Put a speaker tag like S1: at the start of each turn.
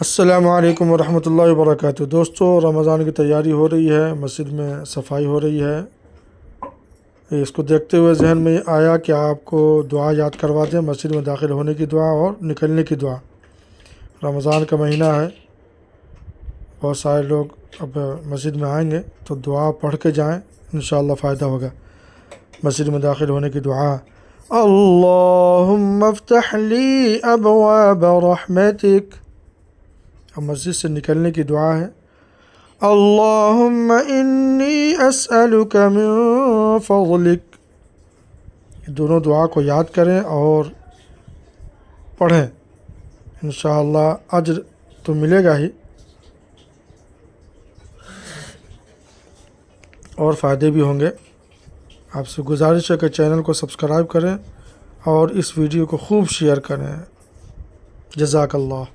S1: अस्सलामु अलैकुम वरहमतुल्लाहि वबरकातुहू। दोस्तों, रमज़ान की तैयारी हो रही है, मस्जिद में सफाई हो रही है। इसको देखते हुए जहन में आया कि आपको दुआ याद करवा दें, मस्जिद में दाखिल होने की दुआ और निकलने की दुआ। रमज़ान का महीना है, बहुत सारे लोग अब मस्जिद में आएंगे तो दुआ पढ़ के जाएं, इंशाअल्लाह फ़ायदा होगा। मस्जिद में दाखिल होने की दुआ। अल्लाहुम्मा इफ्तह ली अबवाब रहमतिक। अब मस्जिद से निकलने की दुआ है, अल्लाहुम्मा इन्नी अस्अलुका मिन फ़ज़लिक। दोनों दुआ को याद करें और पढ़ें, इंशाअल्लाह अज्र तो मिलेगा ही और फ़ायदे भी होंगे। आपसे गुजारिश है कि चैनल को सब्सक्राइब करें और इस वीडियो को खूब शेयर करें। जज़ाकल्लाह।